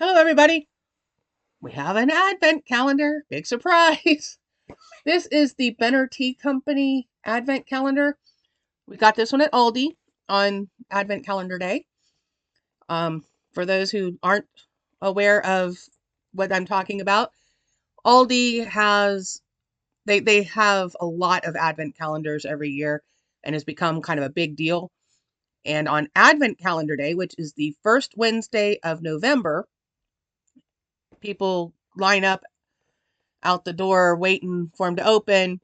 Hello, everybody. We have an advent calendar. Big surprise. This is the Benner Tea Company advent calendar. We got this one at Aldi on Advent Calendar Day. For those who aren't aware of what I'm talking about, Aldi has they have a lot of advent calendars every year and has become kind of a big deal. And on Advent Calendar Day, which is the first Wednesday of November, people line up out the door waiting for them to open,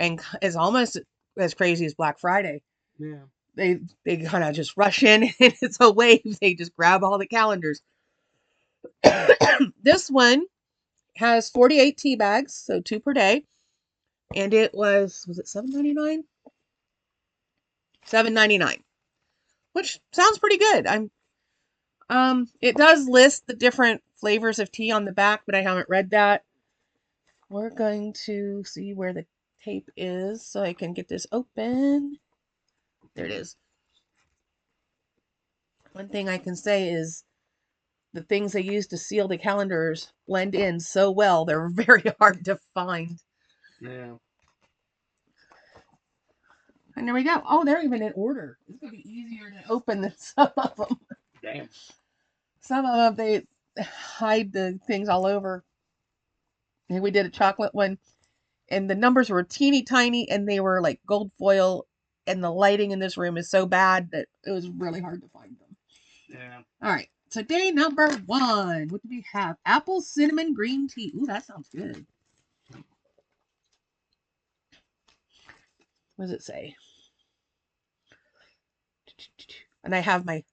and it's almost as crazy as Black Friday. Yeah. They kind of just rush in and it's a wave. They just grab all the calendars. This one has 48 tea bags, so 2 per day, and it was it $7.99? $7.99, which sounds pretty good. It does list the different flavors of tea on the back, but I haven't read that. We're going to see where the tape is so I can get this open. There it is. One thing I can say is the things they use to seal the calendars blend in so well, they're very hard to find. Yeah. And there we go. Oh, they're even in order. It's going to be easier to open than some of them. Damn. Some of them, they hide the things all over. And we did a chocolate one, and the numbers were teeny tiny, and they were like gold foil, and the lighting in this room is so bad that it was really hard to find them. Yeah. All right. So day number 1. What do we have? Apple cinnamon green tea. Ooh, that sounds good. What does it say? And I have my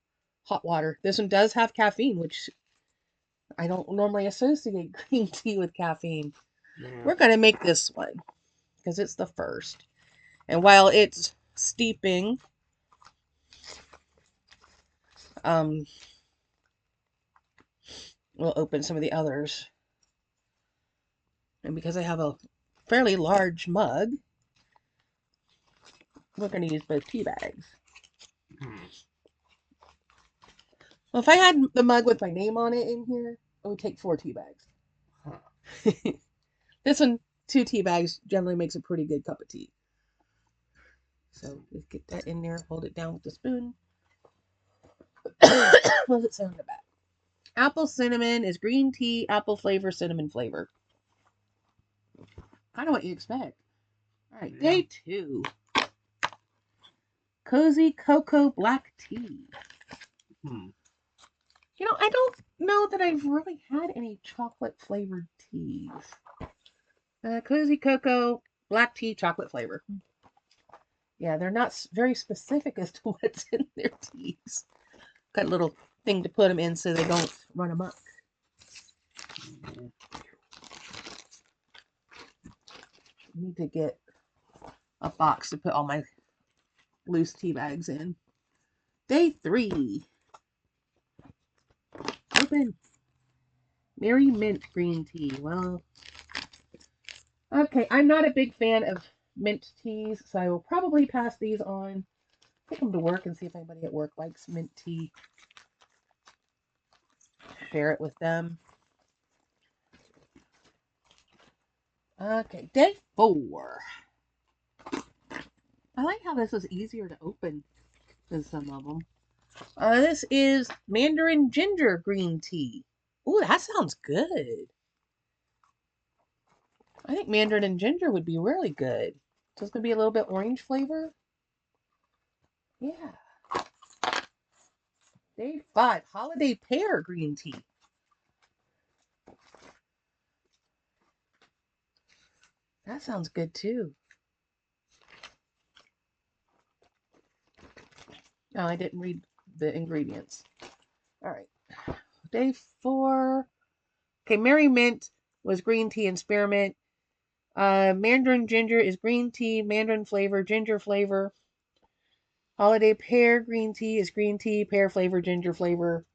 hot water. This one does have caffeine, which I don't normally associate green tea with caffeine. Yeah. We're going to make this one because it's the first. And while it's steeping, we'll open some of the others. And because I have a fairly large mug, we're going to use both tea bags. Well, if I had the mug with my name on it in here, it would take 4 tea bags. Huh. This one, 2 tea bags generally makes a pretty good cup of tea. So let's get that in there, hold it down with the spoon. What does it say on the back? Apple cinnamon is green tea, apple flavor, cinnamon flavor. Kind of what you expect. All right, yeah. Day 2. Cozy cocoa black tea. You know, I don't know that I've really had any chocolate flavored teas. Cozy cocoa black tea, chocolate flavor. Yeah, they're not very specific as to what's in their teas. Got a little thing to put them in so they don't run amok. I need to get a box to put all my loose tea bags in. Day 3. Open. Mary Mint green tea. Well, okay, I'm not a big fan of mint teas, so I will probably pass these on. Take them to work and see if anybody at work likes mint tea. Share it with them. Okay, day 4. I like how this is easier to open than some of them. This is Mandarin ginger green tea. Ooh, that sounds good. I think mandarin and ginger would be really good. So it's going to be a little bit orange flavor. Yeah. Day 5, holiday pear green tea. That sounds good too. Oh, I didn't read the ingredients. All right. Day 4. Okay, Mary Mint was green tea and spearmint. Mandarin ginger is green tea, mandarin flavor, ginger flavor. Holiday pear green tea is green tea, pear flavor, ginger flavor.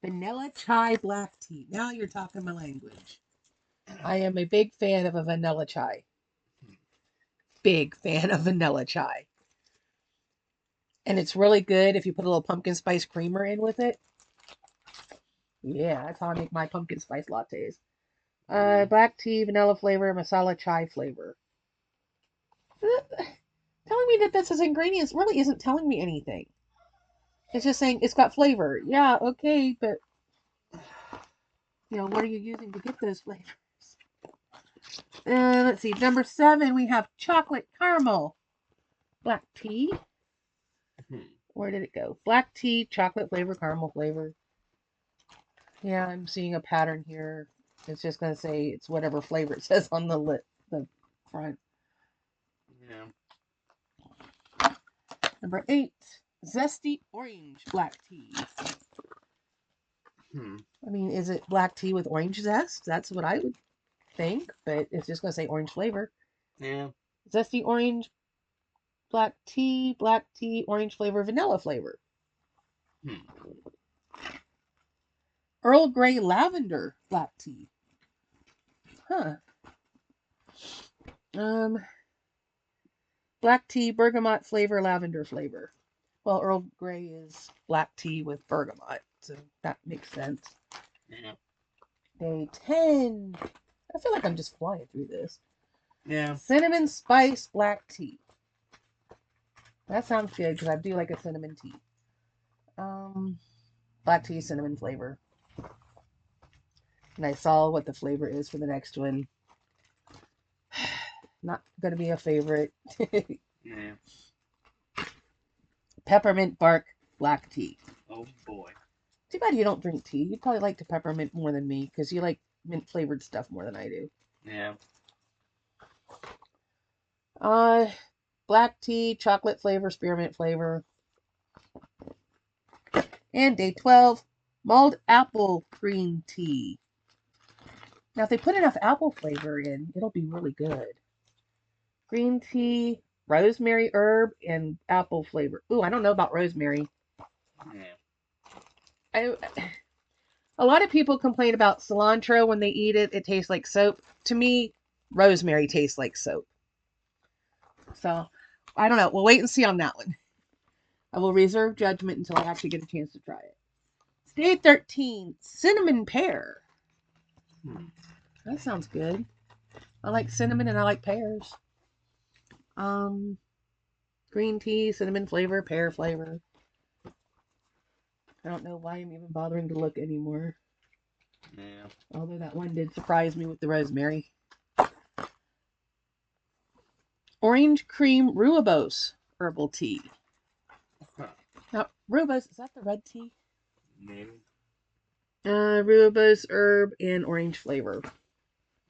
Vanilla chai black tea. Now you're talking my language. I am a big fan of a vanilla chai. Big fan of vanilla chai. And it's really good if you put a little pumpkin spice creamer in with it. Yeah, that's how I make my pumpkin spice lattes. Black tea, vanilla flavor, masala chai flavor. Telling me that this is ingredients really isn't telling me anything. It's just saying it's got flavor. Yeah, okay, but what are you using to get those flavors? Let's see. Number 7, we have chocolate caramel black tea. Where did it go? Black tea, chocolate flavor, caramel flavor. Yeah, I'm seeing a pattern here. It's just going to say it's whatever flavor it says on the front. Yeah. Number 8, zesty orange black tea. I mean, is it black tea with orange zest? That's what I would think, but it's just going to say orange flavor. Yeah. Zesty orange black tea, orange flavor, vanilla flavor. Earl Grey lavender black tea. Huh. Black tea, bergamot flavor, lavender flavor. Well, Earl Grey is black tea with bergamot, so that makes sense. Yeah. Day 10. I feel like I'm just flying through this. Yeah. Cinnamon spice black tea. That sounds good because I do like a cinnamon tea. Black tea, cinnamon flavor. And I saw what the flavor is for the next one. Not gonna be a favorite. Yeah. Peppermint bark black tea. Oh boy. Too bad you don't drink tea. You'd probably like the peppermint more than me because you like mint flavored stuff more than I do. Yeah. Black tea, chocolate flavor, spearmint flavor. And day 12, mulled apple green tea. Now, if they put enough apple flavor in, it'll be really good. Green tea, rosemary herb, and apple flavor. Ooh, I don't know about rosemary. Yeah. A lot of people complain about cilantro when they eat it. It tastes like soap. To me, rosemary tastes like soap. So, I don't know. We'll wait and see on that one. I will reserve judgment until I actually get a chance to try it. Day 13, cinnamon pear. That sounds good. I like cinnamon and I like pears. Green tea, cinnamon flavor, pear flavor. I don't know why I'm even bothering to look anymore. Yeah. Although that one did surprise me with the rosemary. Orange cream rooibos herbal tea. Now, rooibos, is that the red tea? Maybe. Rooibos herb and orange flavor.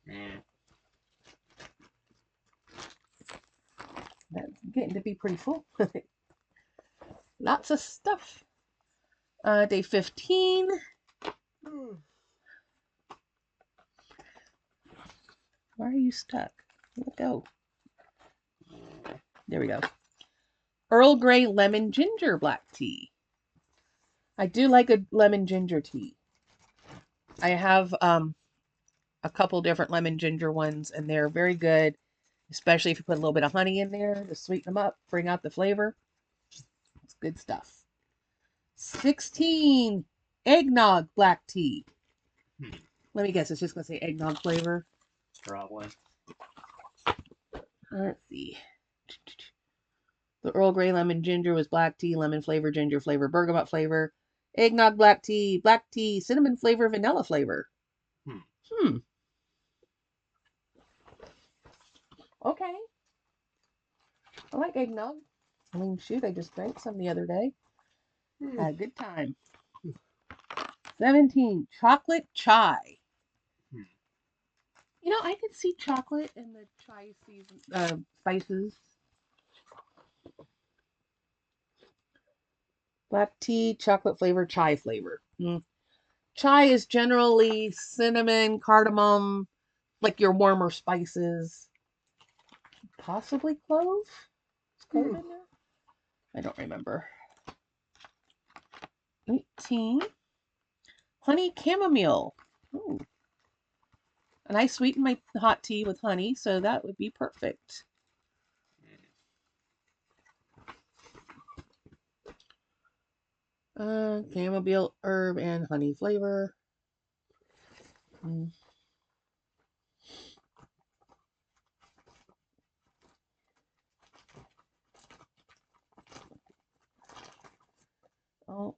Yeah. That's getting to be pretty full. Lots of stuff. Day 15. Why are you stuck? Let go. There we go. Earl Grey lemon ginger black tea. I do like a lemon ginger tea. I have a couple different lemon ginger ones, and they're very good, especially if you put a little bit of honey in there to sweeten them up, bring out the flavor. It's good stuff. 16, eggnog black tea. Let me guess, it's just going to say eggnog flavor. Probably. Let's see. The Earl Grey lemon ginger was black tea, lemon flavor, ginger flavor, bergamot flavor, eggnog black tea, cinnamon flavor, vanilla flavor. Okay. I like eggnog. I mean, shoot, I just drank some the other day. Had a good time. 17, chocolate chai. I could see chocolate in the chai season, spices. Black tea, chocolate flavor, chai flavor. Chai is generally cinnamon, cardamom, like your warmer spices. Possibly clove? Is clove in there? I don't remember. 18. Honey chamomile. Ooh. And I sweeten my hot tea with honey, so that would be perfect. Chamomile, herb, and honey flavor. Mm. Oh,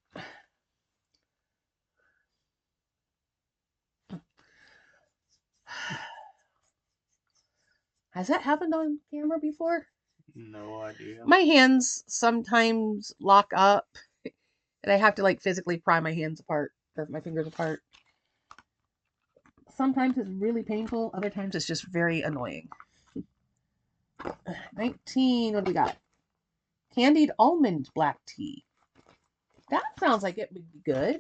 has that happened on camera before? No idea. My hands sometimes lock up, and I have to like physically pry my hands apart or my fingers apart. Sometimes it's really painful. Other times it's just very annoying. 19. What do we got? Candied almond black tea. That sounds like it would be good.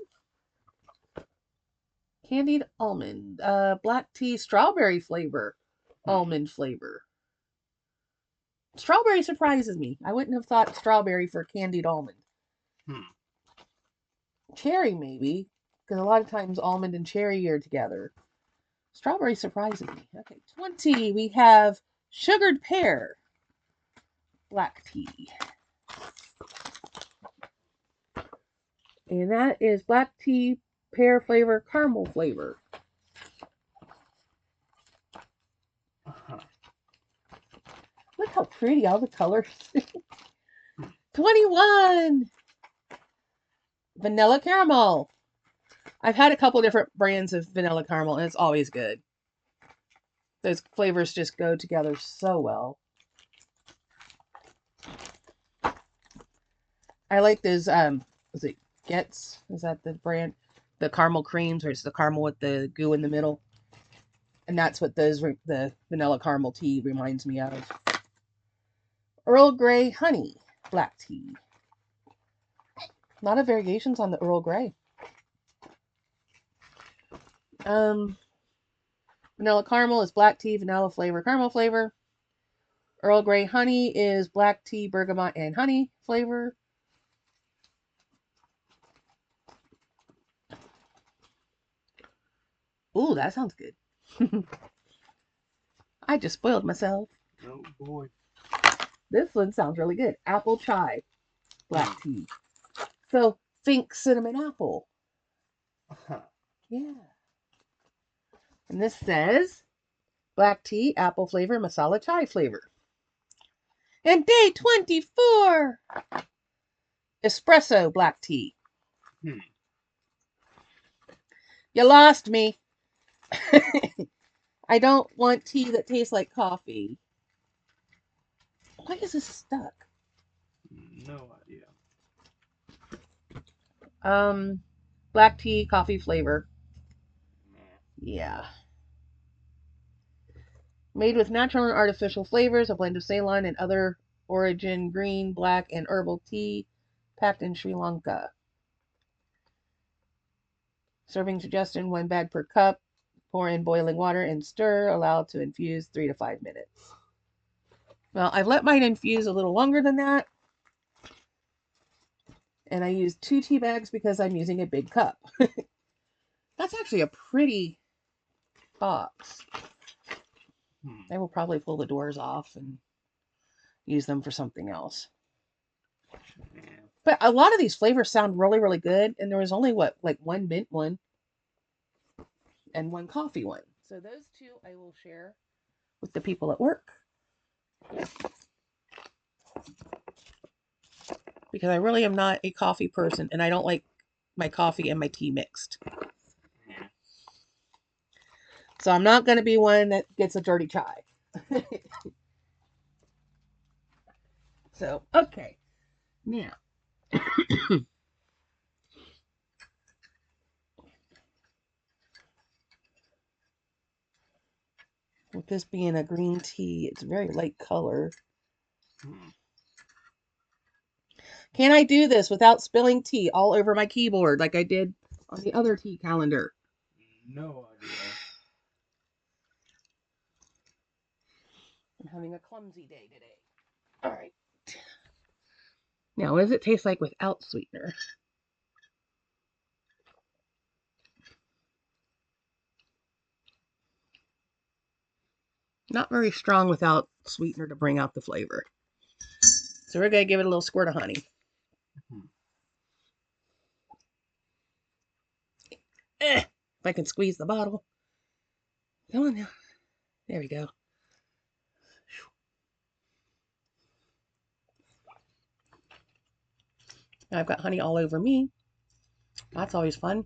Candied almond, black tea, strawberry flavor, Hmm. almond flavor. Strawberry surprises me. I wouldn't have thought strawberry for candied almond. Hmm. Cherry, maybe, because a lot of times almond and cherry are together. Strawberry surprises me. Okay, 20. We have sugared pear black tea. And that is black tea, pear flavor, caramel flavor. Uh-huh. Look how pretty all the colors. Hmm. 21. Vanilla caramel. I've had a couple different brands of vanilla caramel, and it's always good. Those flavors just go together so well. I like those. Is it Getz? Is that the brand? The caramel creams, or it's the caramel with the goo in the middle, and that's what the vanilla caramel tea reminds me of. Earl Grey honey black tea. A lot of variations on the Earl Grey. Um, Vanilla caramel is black tea, vanilla flavor, caramel flavor. Earl Grey honey is black tea, bergamot, and honey flavor. Ooh, that sounds good. I just spoiled myself. Oh boy. This one sounds really good. Apple chai Hmm. black tea. So think cinnamon apple. Uh-huh. Yeah. And this says black tea, apple flavor, masala chai flavor. And day 24, espresso black tea. Hmm. You lost me. I don't want tea that tastes like coffee. Why is this stuck? No idea. Um, Black tea, coffee flavor. Nah. Yeah. Made with natural and artificial flavors, a blend of Ceylon and other origin green, black, and herbal tea, packed in Sri Lanka. Serving suggestion: 1 bag per cup. Pour in boiling water and stir. Allow to infuse 3 to 5 minutes. Well, I've let mine infuse a little longer than that. And I used 2 tea bags because I'm using a big cup. That's actually a pretty box. Hmm. I will probably pull the doors off and use them for something else. Yeah. But a lot of these flavors sound really, really good. And there was only what, like one mint one and one coffee one. So those two I will share with the people at work because I really am not a coffee person and I don't like my coffee and my tea mixed. Yeah. So I'm not going to be one that gets a dirty chai. So, okay. Now, with this being a green tea, it's a very light color. Hmm. Can I do this without spilling tea all over my keyboard like I did on the other tea calendar? No idea. I'm having a clumsy day today. All right. Now, what does it taste like without sweetener? Not very strong without sweetener to bring out the flavor. So we're going to give it a little squirt of honey. Hmm. If I can squeeze the bottle. Come on now. There we go. Now I've got honey all over me. That's always fun.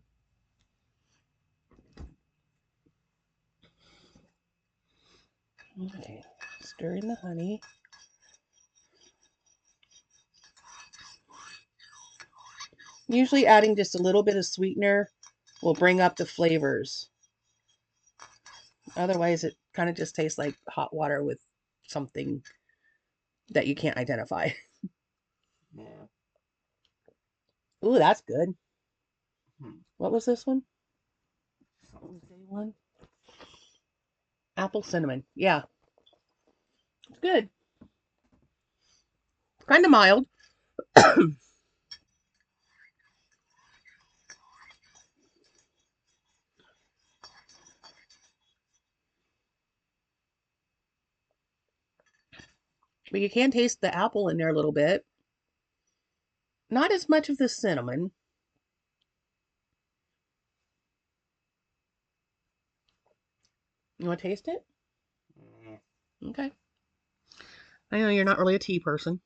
Okay, stir in the honey. Usually adding just a little bit of sweetener will bring up the flavors. Otherwise, it kind of just tastes like hot water with something that you can't identify. Yeah. Ooh, that's good. Hmm. What was this one? What was Something. day one? Apple cinnamon. Yeah, it's good. Kind of mild. But you can taste the apple in there a little bit. Not as much of the cinnamon. You want to taste it? Yeah. Okay. I know you're not really a tea person.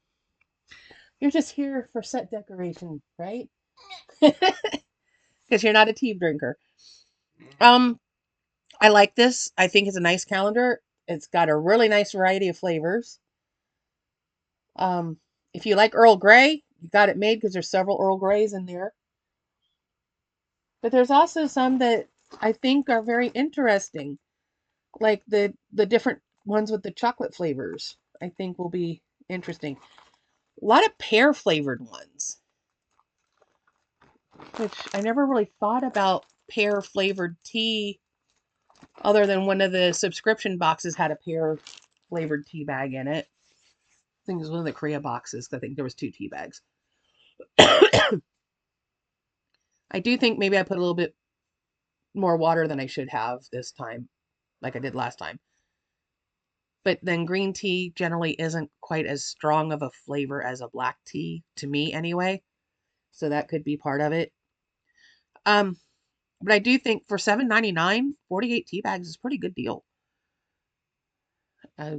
You're just here for set decoration, right? Because you're not a tea drinker. Yeah. Um, I like this. I think it's a nice calendar. It's got a really nice variety of flavors. Um, if you like Earl Grey, you got it made because there's several Earl Greys in there. But there's also some that I think are very interesting, like the different ones with the chocolate flavors. I think will be interesting. A lot of pear flavored ones, which I never really thought about pear flavored tea other than one of the subscription boxes had a pear flavored tea bag in it. I think it was one of the Korea boxes. I think there was two tea bags. I do think maybe I put a little bit more water than I should have this time, like I did last time. But then green tea generally isn't quite as strong of a flavor as a black tea, to me anyway. So that could be part of it. Um, but I do think for $7.99, 48 tea bags is a pretty good deal. Uh,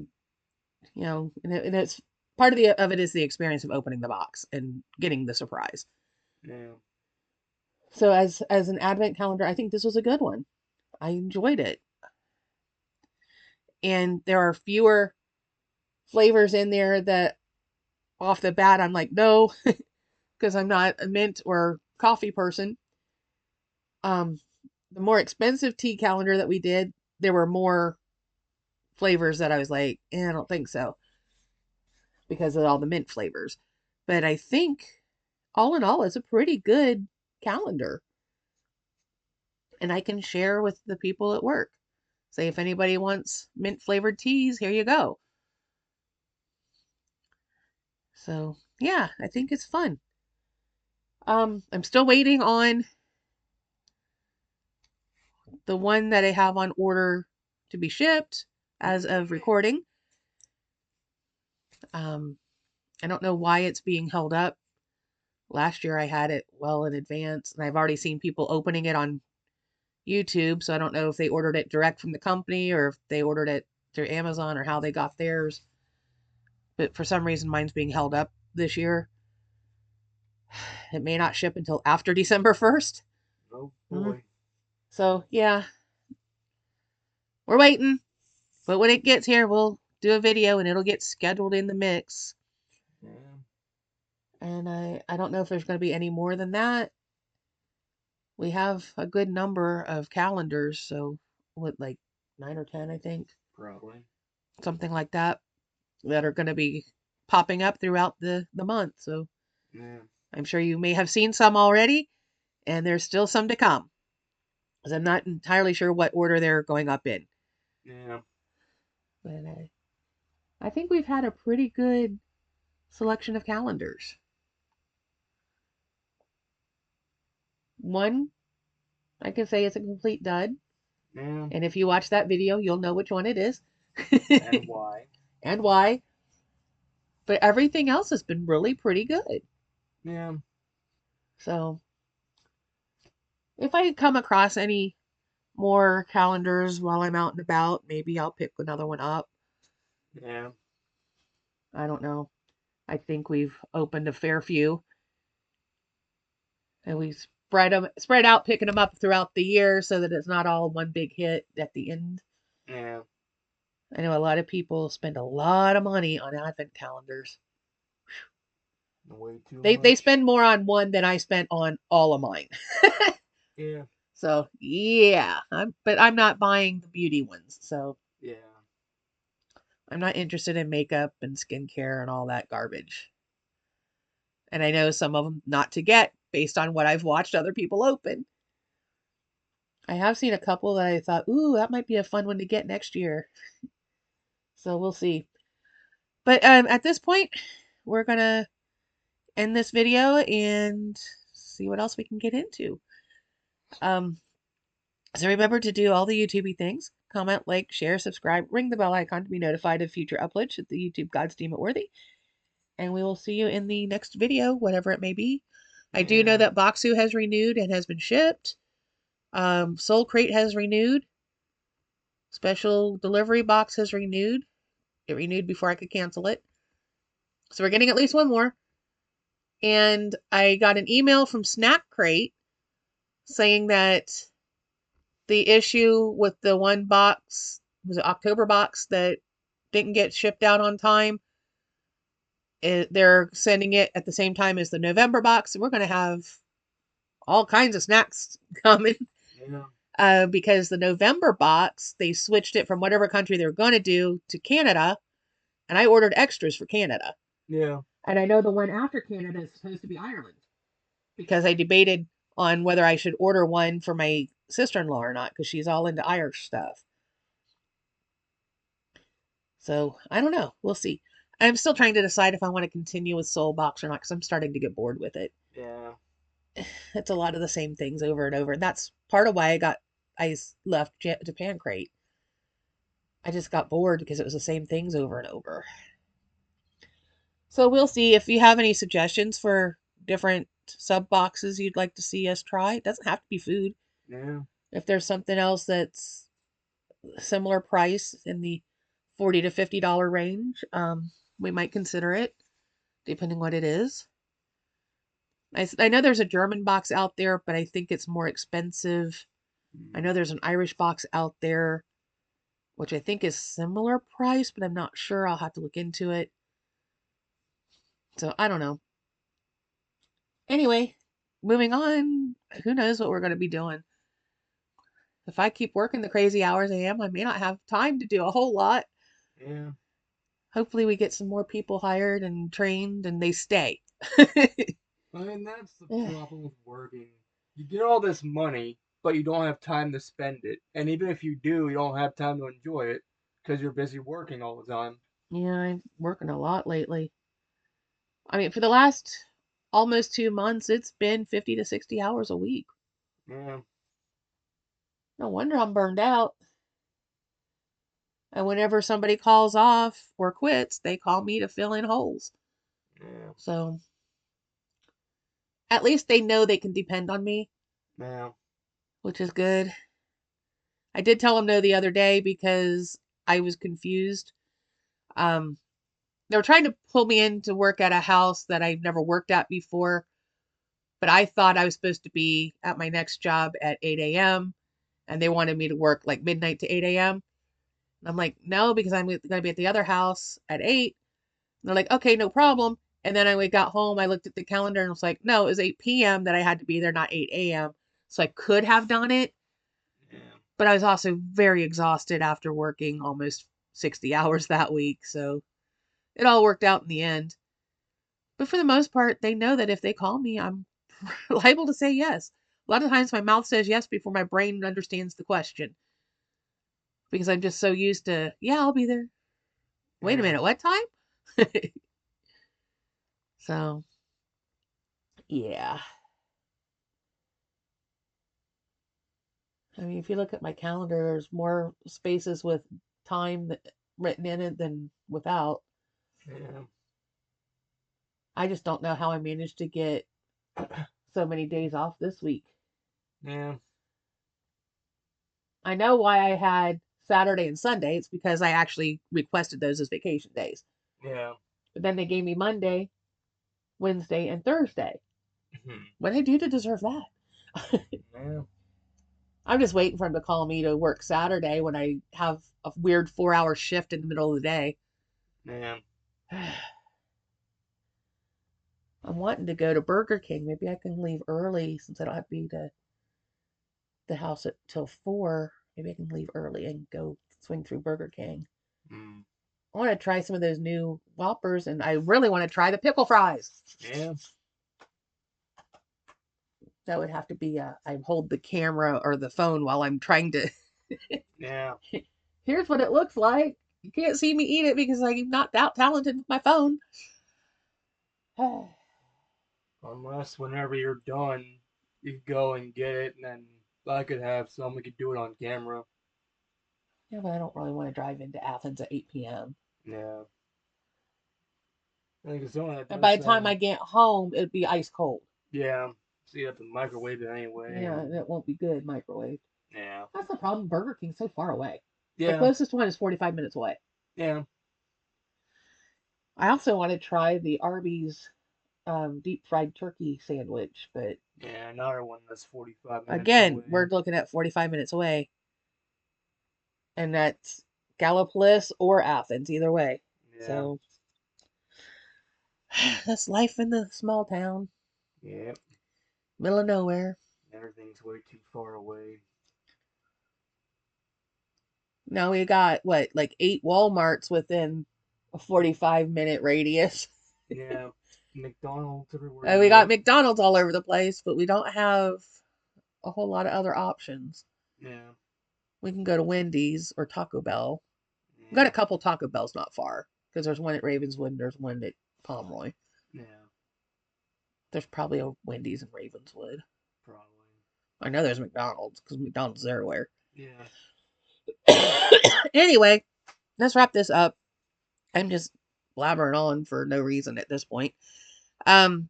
and it's part of it is the experience of opening the box and getting the surprise. Yeah. So as an advent calendar, I think this was a good one. I enjoyed it. And there are fewer flavors in there that off the bat I'm like, no, because I'm not a mint or coffee person. Um, the more expensive tea calendar that we did, there were more flavors that I was like, I don't think so because of all the mint flavors. But I think all in all, it's a pretty good calendar. And I can share with the people at work. Say, if anybody wants mint flavored teas, here you go. So, yeah, I think it's fun. I'm still waiting on the one that I have on order to be shipped as of recording. Um, I don't know why it's being held up. Last year I had it well in advance, and I've already seen people opening it on YouTube, so I don't know if they ordered it direct from the company or if they ordered it through Amazon or how they got theirs. But for some reason, mine's being held up this year. It may not ship until after December 1st. Oh Mm. boy. So, yeah, we're waiting. But when it gets here, we'll do a video and it'll get scheduled in the mix. Yeah. And I don't know if there's going to be any more than that. We have a good number of calendars, so what, like 9 or 10, I think, Probably. something like that, that are going to be popping up throughout the month. So Yeah. I'm sure you may have seen some already, and there's still some to come. Because I'm not entirely sure what order they're going up in. Yeah. But I think we've had a pretty good selection of calendars. One, I can say is a complete dud. Yeah. And if you watch that video, you'll know which one it is And why? and why. But everything else has been really pretty good. Yeah. So If I come across any more calendars while I'm out and about, maybe I'll pick another one up. Yeah. I don't know. I think we've opened a fair few, and we spread out picking them up throughout the year so that it's not all one big hit at the end. Yeah. I know a lot of people spend a lot of money on advent calendars. Way too They much. spend more on one than I spent on all of mine. Yeah. So yeah, but I'm not buying the beauty ones. So Yeah. I'm not interested in makeup and skincare and all that garbage. And I know some of them not to get based on what I've watched other people open. I have seen a couple that I thought, ooh, that might be a fun one to get next year. So we'll see. But at this point, we're gonna end this video and see what else we can get into. Um, so remember to do all the YouTubey things. Comment, like, share, subscribe, ring the bell icon to be notified of future uploads should the YouTube gods deem it worthy. And we will see you in the next video, whatever it may be. I do know Yeah. that Boxu has renewed and has been shipped. Soul Crate has renewed. Special delivery box has renewed. It renewed before I could cancel it. So we're getting at least one more. And I got an email from Snack Crate saying that the issue with the one box, was it October box, that didn't get shipped out on time, they're sending it at the same time as the November box. We're going to have all kinds of snacks coming. Yeah. Because the November box, they switched it from whatever country they were going to do to Canada, and I ordered extras for Canada. Yeah. And I know the one after Canada is supposed to be Ireland because I debated on whether I should order one for my sister in law or not because she's all into Irish stuff. So I don't know. We'll see. I'm still trying to decide if I want to continue with Soul Box or not because I'm starting to get bored with it. Yeah. It's a lot of the same things over and over. And that's part of why I left Japan Crate. I just got bored because it was the same things over and over. So we'll see if you have any suggestions for different sub boxes you'd like to see us try. It doesn't have to be food. Yeah. If there's something else that's similar price in the $40 to $50 range, we might consider it, depending what it is. I know there's a German box out there, but I think it's more expensive. I Mm. know there's an Irish box out there, which I think is similar price, but I'm not sure. I'll have to look into it. So I don't know. Anyway, moving on. Who knows what we're going to be doing? If I keep working the crazy hours I am, I may not have time to do a whole lot. Yeah. Hopefully, we get some more people hired and trained and they stay. I mean, that's the problem with working. You get all this money, but you don't have time to spend it. And even if you do, you don't have time to enjoy it because you're busy working all the time. Yeah, I'm working a lot lately. I mean, for the last almost 2 months, it's been 50 to 60 hours a week. Yeah. No wonder I'm burned out. And whenever somebody calls off or quits, they call me to fill in holes. Yeah. So at least they know they can depend on me, Yeah. which is good. I did tell them no the other day because I was confused. Um, they were trying to pull me in to work at a house that I've never worked at before, but I thought I was supposed to be at my next job at 8 a.m. and they wanted me to work like midnight to 8 a.m. And I'm like, no, because I'm going to be at the other house at 8. And they're like, okay, no problem. And then I got home, I looked at the calendar and was like, no, it was 8 p.m. that I had to be there, not 8 a.m. So I could have done it, Yeah. but I was also very exhausted after working almost 60 hours that week. So it all worked out in the end. But for the most part, they know that if they call me, I'm liable to say yes. A lot of times my mouth says yes before my brain understands the question because I'm just so used to, yeah, I'll be there. Wait a Yeah. minute, what time? So, yeah. I mean, if you look at my calendar, there's more spaces with time written in it than without. Yeah. I just don't know how I managed to get so many days off this week. Yeah. I know why I had Saturday and Sunday. It's because I actually requested those as vacation days. Yeah. But then they gave me Monday, Wednesday, and Thursday. Mhm. What did I do to deserve that? Yeah. I'm just waiting for him to call me to work Saturday when I have a weird 4 hour shift in the middle of the day. Yeah. I'm wanting to go to Burger King. Maybe I can leave early since I don't have to be to the house at till 4. Maybe I can leave early and go swing through Burger King. Mm. I want to try some of those new Whoppers, and I really want to try the pickle fries. Yeah. That would have to be I hold the camera or the phone while I'm trying to. Yeah. Here's what it looks like. You can't see me eat it because I'm not that talented with my phone. Unless whenever you're done, you could go and get it, and then I could have some. We could do it on camera. Yeah, but I don't really want to drive into Athens at 8 p.m. Yeah. I think it's only that And does by the time say, I get home, it'd be ice cold. yeah. So you have to microwave it anyway, Yeah, and and it won't be good microwave. yeah. That's the problem. Burger King's so far away. The Yeah. closest one is 45 minutes away. Yeah. I also want to try the Arby's deep fried turkey sandwich, but Yeah. Another one that's 45 minutes again, we're away. looking at 45 minutes away, and that's Gallipolis or Athens, either way. Yeah. So that's life in the small town, Yep. middle of nowhere. Everything's way too far away. Now we got what, like 8 Walmarts within a 45-minute radius. Yeah. McDonald's everywhere And you we got look. McDonald's all over the place, but we don't have a whole lot of other options. Yeah. We can go to Wendy's or Taco Bell. We got a Yeah. couple Taco Bells not far because there's one at Ravenswood and there's one at Pomeroy. Yeah. There's probably a Wendy's in Ravenswood. Probably. I know there's McDonald's because McDonald's is everywhere. Yeah. Anyway, let's wrap this up. I'm just blabbering on for no reason at this point. Um,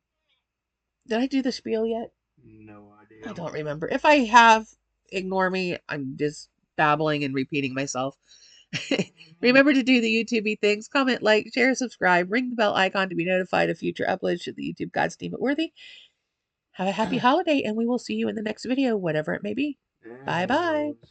did I do the spiel yet? No I idea. don't remember. If I have, ignore me. I'm just babbling and repeating myself. Yeah. Remember to do the YouTubey things. Comment, like, share, subscribe, ring the bell icon to be notified of future uploads should the YouTube gods deem it worthy. Have a happy holiday, and we will see you in the next video, whatever it may be. Yeah. Bye One of bye. those.